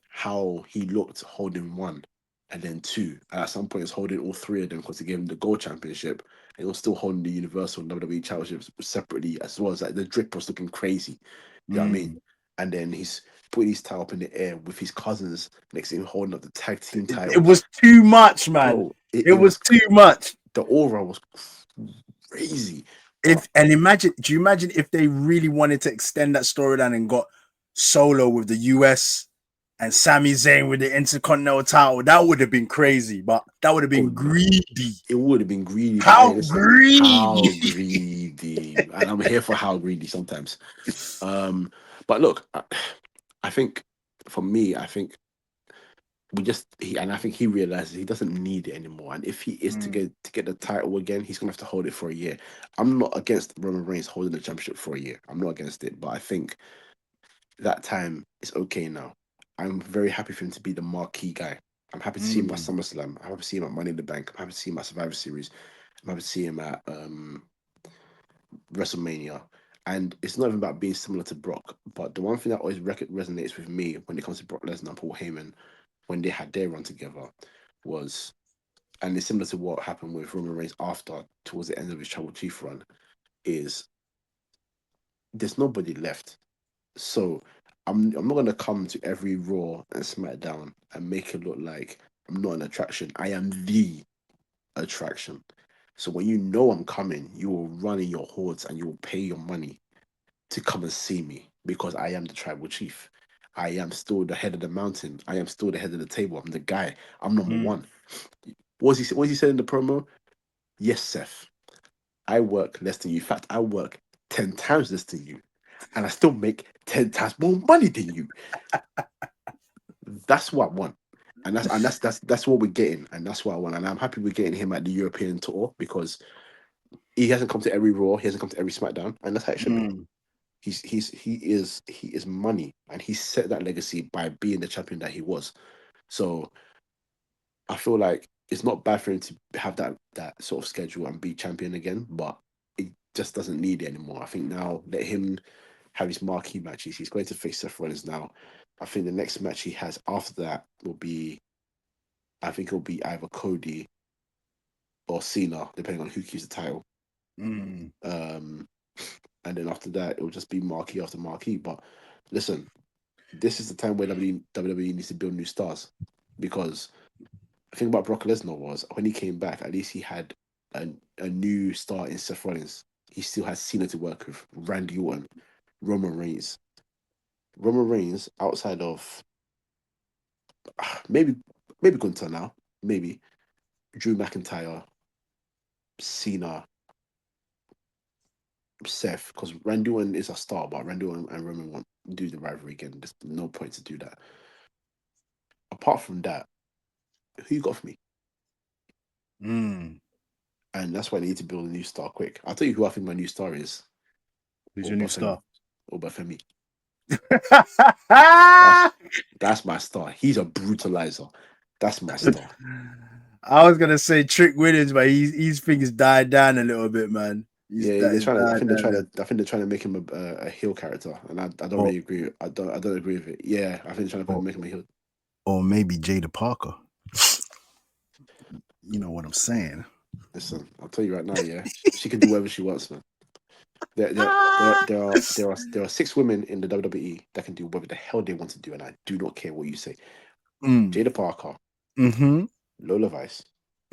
how he looked holding one and then two. And at some point, he's holding all three of them because he gave him the Gold Championship. And he was still holding the Universal and WWE Championships separately as well. As like the drip was looking crazy. You know what I mean? Mm. And then he's putting his title up in the air with his cousins next to him holding up the tag team It titles. was too much, man. Bro, It it was was too much. the aura was crazy. But If and imagine, do you imagine if they really wanted to extend that storyline and got Solo with the US and Sami Zayn with the Intercontinental title? That would have been crazy, but that would have oh been no, greedy. it would have been greedy. But hey, How listen, how greedy? greedy. And I'm here for how greedy sometimes. But look, I think for me, I think and I think he realizes he doesn't need it anymore. And if he is to Mm, get the title again, he's gonna have to hold it for a year. I'm not against Roman Reigns holding the championship for a year. I'm not against it, but I think that time is okay now. I'm very happy for him to be the marquee guy. I'm happy to see him at mm, SummerSlam. I'm happy to see him at Money in the Bank. I'm happy to see him at Survivor Series. I'm happy to see him at WrestleMania. And it's not even about being similar to Brock, but the one thing that always resonates with me when it comes to Brock Lesnar and Paul Heyman, when they had their run together, was, and it's similar to what happened with Roman Reigns after, towards the end of his Tribal Chief run, is there's nobody left. So I'm not gonna come to every Raw and SmackDown and make it look like I'm not an attraction. I am the attraction. So when you know I'm coming, you will run in your hordes and you will pay your money to come and see me because I am the tribal chief. I am still the head of the mountain. I am still the head of the table. I'm the guy. I'm number mm. one. What was he said in the promo? Yes, Seth. I work less than you. In fact, I work 10 times less than you. And I still make 10 times more money than you. That's what I want. And that's what we're getting. And that's what I want. And I'm happy we're getting him at the European tour because he hasn't come to every Raw, he hasn't come to every SmackDown, and that's how it should be. Mm. He is money, and he set that legacy by being the champion that he was. So I feel like it's not bad for him to have that sort of schedule and be champion again, but it just doesn't need it anymore. I think now let him have his marquee matches. He's going to face Seth Rollins now. I think the next match he has after that will be, I think it'll be either Cody or Cena, depending on who keeps the title. Mm. Um, and then after that, it will just be marquee after marquee. But listen, this is the time where WWE needs to build new stars because the thing about Brock Lesnar was when he came back, at least he had a new star in Seth Rollins. He still has Cena to work with, Randy Orton, Roman Reigns. Roman Reigns, outside of maybe Gunther now, maybe Drew McIntyre, Cena, Seth, because Randy Orton is a star, but Randy Orton and Roman want to do the rivalry again. There's no point to do that. Apart from that, who you got for me? Mm. And that's why they need to build a new star quick. I'll tell you who I think my new star is. Who's your new Obafemi. star? Obafemi. That's my star. He's a brutalizer. That's my star. I was gonna say Trick Williams, but his things died down a little bit, man. Yeah, they're He's trying to. I died think they're trying down. to. I think they're trying to make him a heel character, and I don't Or, really agree. I don't agree with it. Yeah, I think they're trying to or make him a heel. or maybe Jada Parker. You know what I'm saying? Listen, I'll tell you right now. Yeah, she can do whatever she wants, man. There are 6 women in the WWE that can do whatever the hell they want to do, and I do not care what you say. Mm. Jada Parker, Mm-hmm. Lola Vice,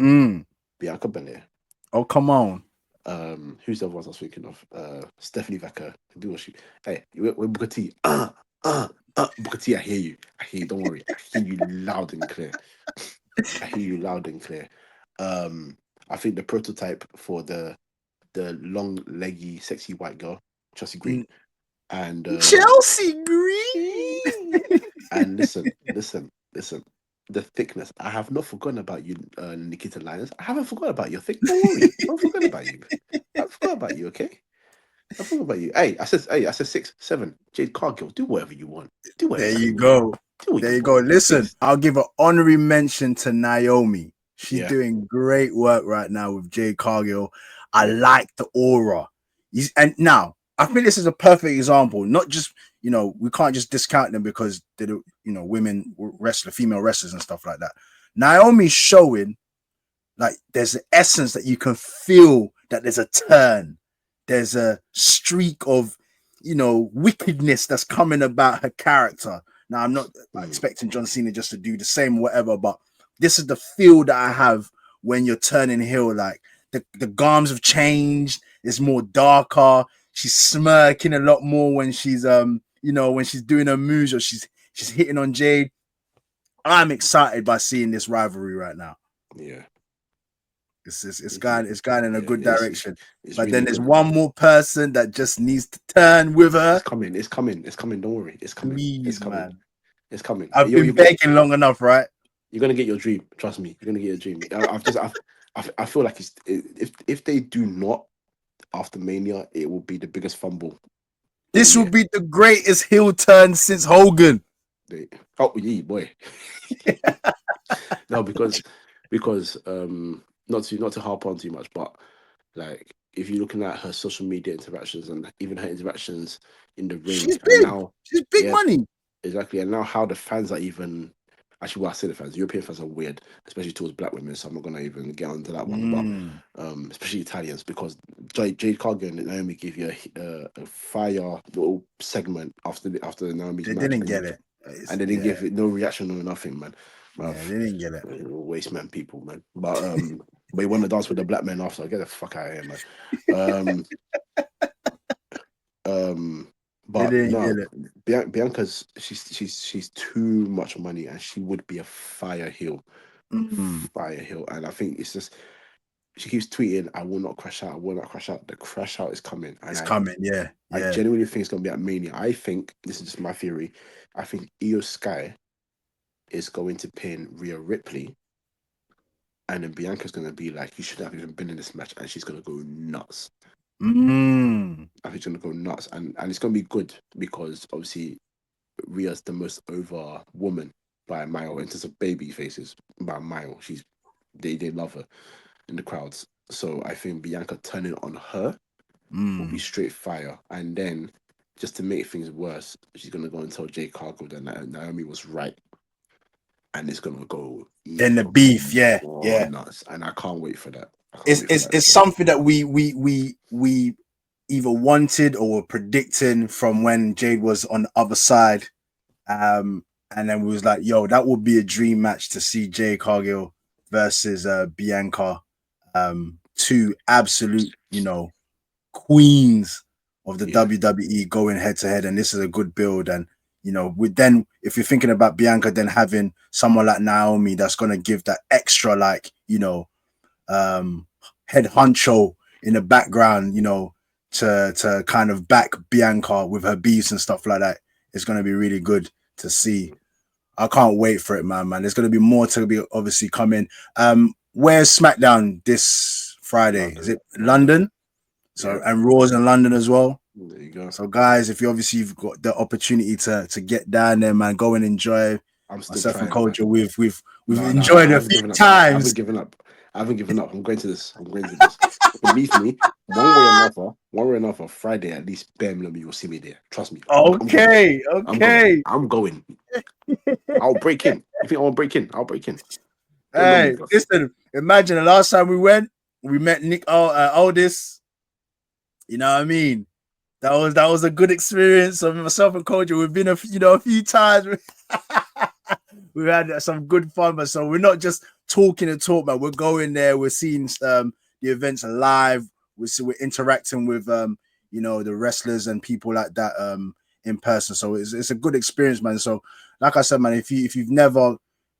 Mm. Bianca Belair. Oh, come on. Who's the other ones I was thinking of? Stephanie Vaka can do what she. Hey, we're Booker T. Booker T. I hear you. I hear you. Don't worry. I hear you loud and clear. I hear you loud and clear. I think the prototype for the long leggy sexy white girl, Chelsea Green, and Chelsea Green. and listen, the thickness. I have not forgotten about you, Nikita Lyons. I haven't forgotten about your thick. Don't worry, don't forget about you. I forgot about you. Okay, I forgot about you. Hey, I said 6, 7. Jade Cargill, do whatever you want. Do whatever There you want. go. Do what There you you go. want. Listen, Please. I'll give an honorary mention to Naomi. She's Yeah. doing great work right now with Jade Cargill. I Yeah. like the aura. And now, I think this is a perfect example. Not just, we can't just discount them because they're, women wrestler, female wrestlers and stuff like that. Naomi's showing like there's an essence that you can feel that there's a turn. There's a streak of, wickedness that's coming about her character. Now, I'm not expecting John Cena just to do the same or whatever, but this is the feel that I have when you're turning heel. Like the garms have changed. It's more darker. She's smirking a lot more when she's when she's doing her moves or she's hitting on Jade. I'm excited by seeing this rivalry right now. Yeah. It's going in a good direction. It's But really then there's good. one more person that just needs to turn with her. It's coming. It's coming. It's coming. Don't worry. It's coming. It's Please, coming. man. It's coming. I've been begging long enough, right? You're gonna get your dream. Trust me. You're gonna get your dream. I feel like if they do not after Mania, it will be the biggest fumble. This will be the greatest heel turn since Hogan. Oh yeah, boy. No, because not to harp on too much, but like if you're looking at her social media interactions and even her interactions in the ring, She's and big. now She's big money. exactly, and now how the fans are even. Actually, well, I say the fans, European fans are weird, especially towards black women. So I'm not gonna even get onto that one. But especially Italians, because Jade Cargill and Naomi gave you a fire little segment after Naomi's match. They didn't get it, and they didn't give it no reaction or nothing, man. Yeah, they didn't get it. Waste man, people, man. But you want to dance with the black men after? Get the fuck out of here, man. But no, Bianca's she's too much money, and she would be a fire heel, fire heel. And I think it's just she keeps tweeting, "I will not crash out. I will not crash out." The crash out is coming. And it's coming. Yeah, I genuinely think it's gonna be at Mania. I think this is just my theory. I think Io Sky is going to pin Rhea Ripley, and then Bianca's gonna be like, "You should have even been in this match," and she's gonna go nuts. I think she's gonna go nuts, and it's gonna be good because obviously Rhea's the most over woman by a mile in terms of baby faces by a mile. They love her in the crowds. So I think Bianca turning on her will be straight fire, and then just to make things worse, she's gonna go and tell Jade Cargill that Naomi was right, and it's gonna go in the beef. Yeah, nuts, and I can't wait for that. It's something that we either wanted or were predicting from when Jade was on the other side. And then we was like, yo, that would be a dream match to see Jade Cargill versus Bianca. Two absolute, queens of the WWE going head to head. And this is a good build. And, if you're thinking about Bianca, then having someone like Naomi that's going to give that extra, head honcho in the background, to kind of back Bianca with her beefs and stuff like that. It's going to be really good to see. I can't wait for it, man. There's going to be more to be obviously coming. Where's SmackDown this Friday? London. Is it London? So and Raw's in London as well. There you go. So, guys, if you've got the opportunity to get down there, man, go and enjoy. I'm still Myself and trying, man. Kojo, we've No, enjoyed I a haven't few given up. I haven't times. given up. I haven't given up. I'm going to this. I'm going to this. Believe me, one way or another, Friday at least, bare minimum, you'll see me there. Trust me. I'm going. Okay, I'm going. okay. I'm going. I'll break in. You think I won't break in? I'll break in. Don't know me, Hey, bro. listen. Imagine the last time we went, we met Nick Aldis. You know what I mean? That was a good experience. So myself and Kojo, we've been a few times. We've had some good fun, but so we're not just talking and talk, man. We're going there. We're seeing the events live. We're interacting with the wrestlers and people like that in person. So it's a good experience, man. So like I said, man, if you've never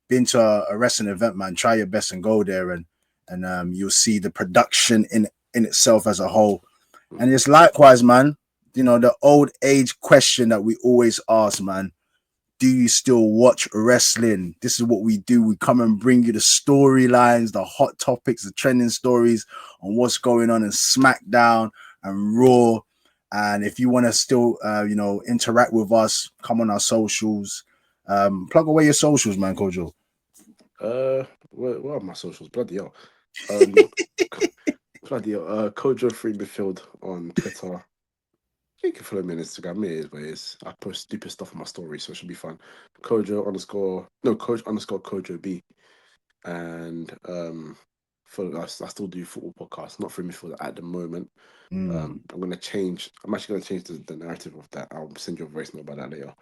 been to a wrestling event, man, try your best and go there, and you'll see the production in itself as a whole. And it's likewise, man. The old age question that we always ask, man. Do you still watch wrestling? This is what we do. We come and bring you the storylines, the hot topics, the trending stories on what's going on in SmackDown and Raw. And if you want to still, interact with us, come on our socials. Plug away your socials, man, Kojo. What are my socials? Bloody hell. Um, bloody hell. Kojo Free Midfield on Twitter. You can follow me on Instagram. I post stupid stuff on my story, so it should be fun. Coach underscore Kojo B. And I still do football podcasts, not for midfield at the moment. I'm actually gonna change the narrative of that. I'll send you a voice note about that later.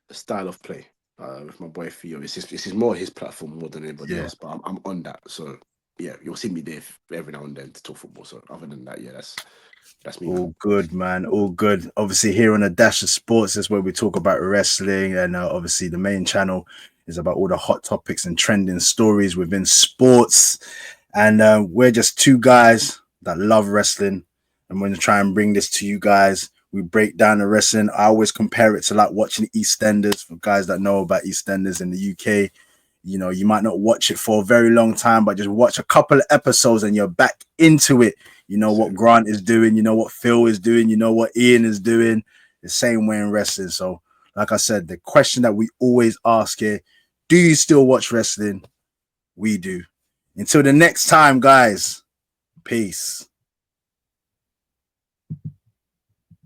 The style of play. With my boy Theo. It's more his platform more than anybody else, but I'm on that. So yeah, you'll see me there every now and then to talk football. So other than that, yeah, that's me, man. All good, man. All good. Obviously, here on the Dash of Sports is where we talk about wrestling, and obviously the main channel is about all the hot topics and trending stories within sports. And we're just two guys that love wrestling, and we're gonna try and bring this to you guys. We break down the wrestling. I always compare it to like watching EastEnders. For guys that know about EastEnders in the UK, you might not watch it for a very long time, but just watch a couple of episodes and you're back into it. You know what Grant is doing, you know what Phil is doing, you know what Ian is doing. The same way in wrestling. So, like I said, the question that we always ask here: do you still watch wrestling? We do. Until the next time, guys. Peace.